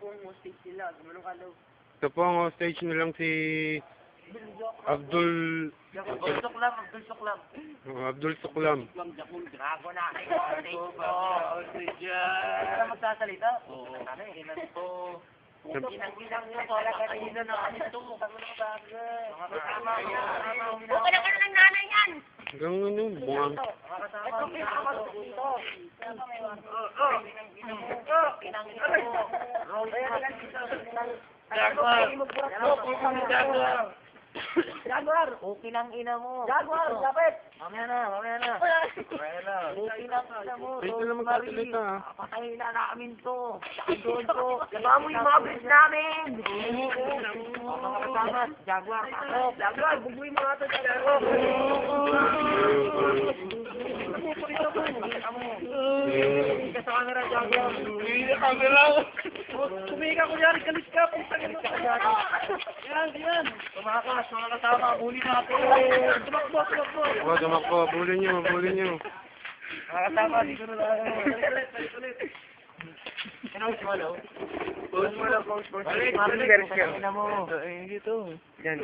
po ang hostage nila. Gumanong ka daw. Ito po ang hostage nilang si Abdul... Abdul Suklam, Abdul Suklam. Abdul Suklam. Gago na kayo. Hostage po. Hostage yan. Hindi ka magsasalita? Oo. Ano eh, ilan to? Inang-inang nyo po. Kanina na kami ito. Mga kasama. Huwag ka na ka ng nanay yan! Hanggang ano, bungang. Mga kasama. Dito. Jaguar! Okay lang ina mo. Jaguar! Kapit! Mamaya na. Okay lang ina mo. Pwede na magkasalita ha. Patayin na namin to. Doon to. Gaba mo yung mga bris namin. Mga kasama. Jaguar. Jaguar! Bugbuin mo nga ito. Jaguar! Hindi ka sa camera, Jaguar. Hindi ka camera. Kumika ko yan. Kalis ka. Yan. Tumakas. Mga kasama. Uli natin. Tumakbo. Huwag tumakbo. Bulin nyo. Mga kasama. Siguro na. Ulit. Ano si Malo? Post mo lang. Balik. Dito. Yan.